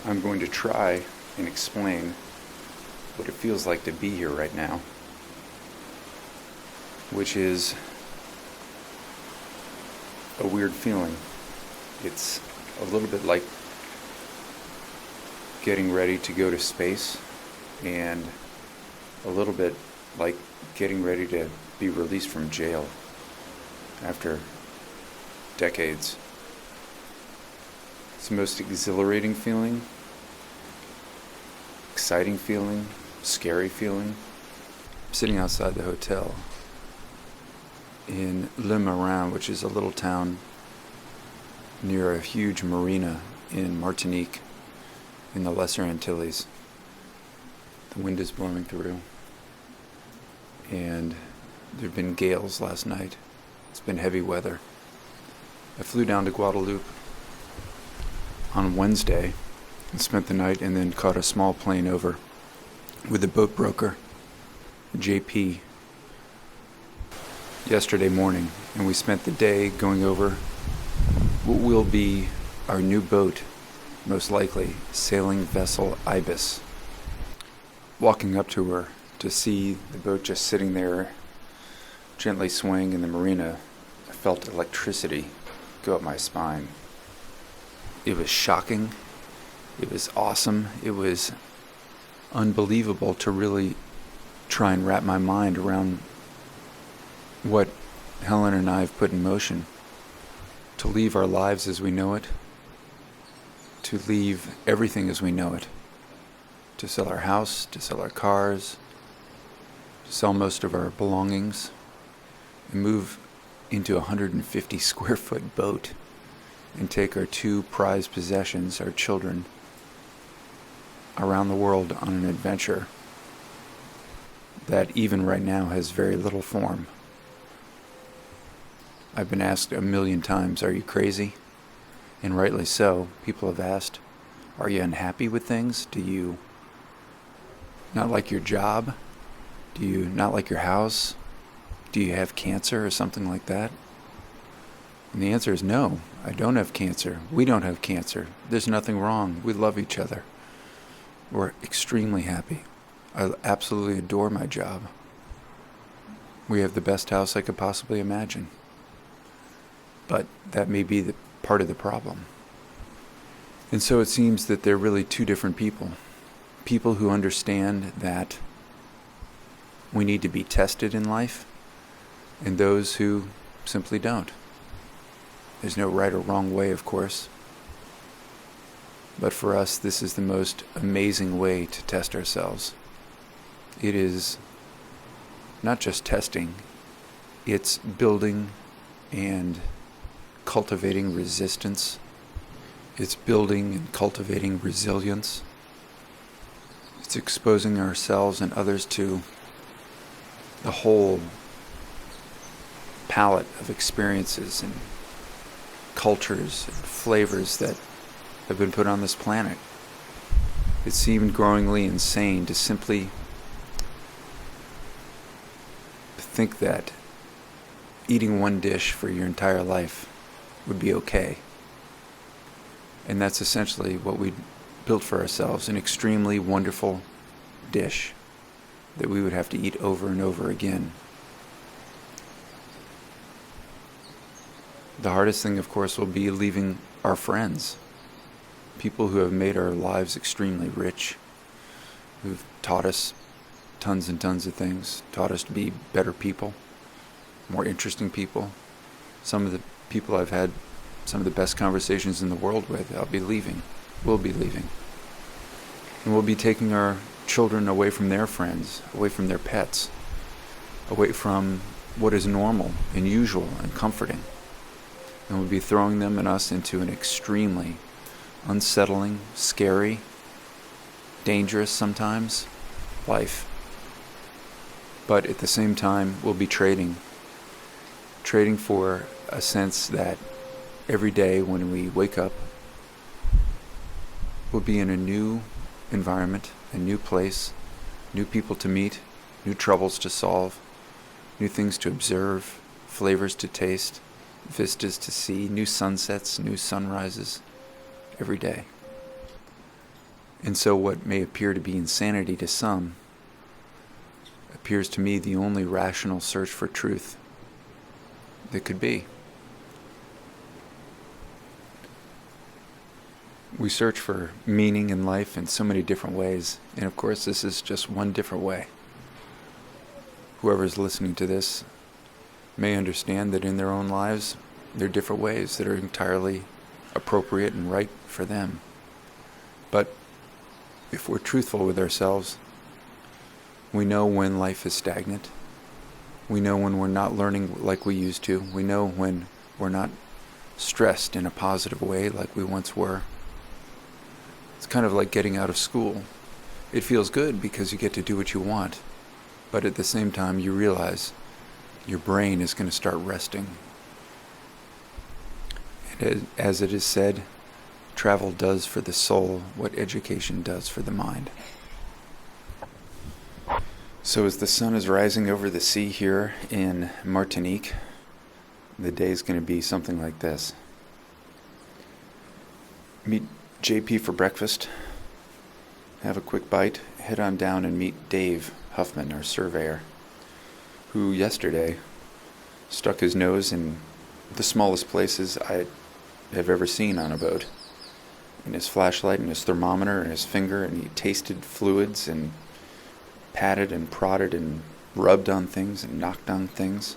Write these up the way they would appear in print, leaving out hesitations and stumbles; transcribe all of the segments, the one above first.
I'm going to try and explain what it feels like to be here right now, which is a weird feeling. It's a little bit like getting ready to go to space, and a little bit like getting ready to be released from jail after decades. It's the most exhilarating feeling, exciting feeling, scary feeling. I'm sitting outside the hotel in Le Marin, which is a little town near a huge marina in Martinique in the Lesser Antilles. The wind is blowing through, and there have been gales last night. It's been heavy weather. I flew down to Guadeloupe on Wednesday and spent the night, and then caught a small plane over with the boat broker, JP, yesterday morning, and we spent the day going over what will be our new boat, most likely, sailing vessel Ibis. Walking up to her to see the boat just sitting there, gently swaying in the marina, I felt electricity go up my spine. It was shocking. It was awesome. It was unbelievable to really try and wrap my mind around what Helen and I have put in motion. To leave our lives as we know it. To leave everything as we know it. To sell our house, to sell our cars, to sell most of our belongings, and move into a 150 square foot boat and take our two prized possessions, our children, around the world on an adventure that even right now has very little form. I've been asked a million times, are you crazy? And rightly so. People have asked, are you unhappy with things? Do you not like your job? Do you not like your house? Do you have cancer or something like that? And the answer is no, I don't have cancer. We don't have cancer. There's nothing wrong. We love each other. We're extremely happy. I absolutely adore my job. We have the best house I could possibly imagine. But that may be the part of the problem. And so it seems that they're really two different people. People who understand that we need to be tested in life, and those who simply don't. There's no right or wrong way, of course. But for us, this is the most amazing way to test ourselves. It is not just testing, it's building and cultivating resistance. It's building and cultivating resilience. It's exposing ourselves and others to the whole palette of experiences and cultures and flavors that have been put on this planet. It seemed growingly insane to simply think that eating one dish for your entire life would be okay. And that's essentially what we built for ourselves, an extremely wonderful dish that we would have to eat over and over again. The hardest thing, of course, will be leaving our friends, people who have made our lives extremely rich, who've taught us tons and tons of things, taught us to be better people, more interesting people. Some of the people I've had some of the best conversations in the world with, we'll be leaving. And we'll be taking our children away from their friends, away from their pets, away from what is normal and usual and comforting. And we'll be throwing them and us into an extremely unsettling, scary, dangerous sometimes life. But at the same time, we'll be trading for a sense that every day when we wake up, we'll be in a new environment, a new place, new people to meet, new troubles to solve, new things to observe, flavors to taste, vistas to see, new sunsets, new sunrises, every day. And so what may appear to be insanity to some appears to me the only rational search for truth that could be. We search for meaning in life in so many different ways, and of course this is just one different way. Whoever's listening to this may understand that in their own lives there are different ways that are entirely appropriate and right for them. But if we're truthful with ourselves, we know when life is stagnant. We know when we're not learning like we used to. We know when we're not stressed in a positive way like we once were. It's kind of like getting out of school. It feels good because you get to do what you want, but at the same time you realize your brain is going to start resting. And as it is said, travel does for the soul what education does for the mind. So as the sun is rising over the sea here in Martinique, the day is going to be something like this. Meet JP for breakfast, have a quick bite, head on down and meet Dave Huffman, our surveyor, who yesterday stuck his nose in the smallest places I have ever seen on a boat, in his flashlight and his thermometer and his finger, and he tasted fluids and patted and prodded and rubbed on things and knocked on things.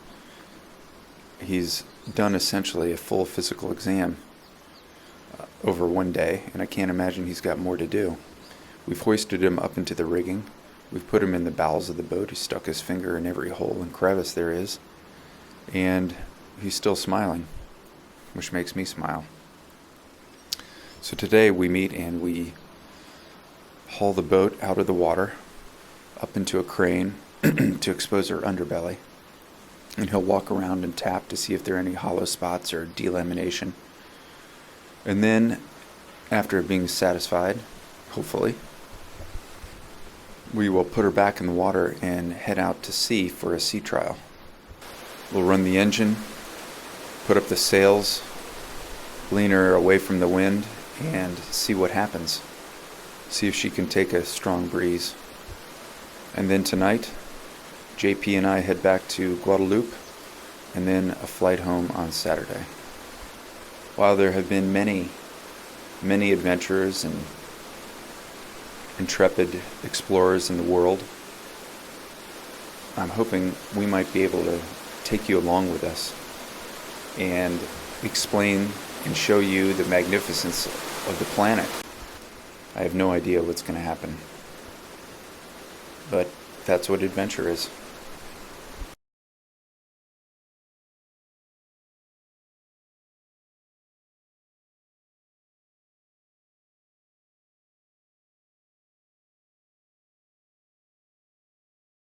He's done essentially a full physical exam over one day, and I can't imagine he's got more to do. We've hoisted him up into the rigging. We've put him in the bowels of the boat. He stuck his finger in every hole and crevice there is, and he's still smiling, which makes me smile. So today we meet and we haul the boat out of the water up into a crane to expose her underbelly, and he'll walk around and tap to see if there are any hollow spots or delamination. And then, after being satisfied, hopefully, we will put her back in the water and head out to sea for a sea trial. We'll run the engine, put up the sails, lean her away from the wind, and see what happens. See if she can take a strong breeze. And then tonight, JP and I head back to Guadeloupe, and then a flight home on Saturday. While there have been many adventurers and intrepid explorers in the world, I'm hoping we might be able to take you along with us and explain and show you the magnificence of the planet. I have no idea what's going to happen, but that's what adventure is.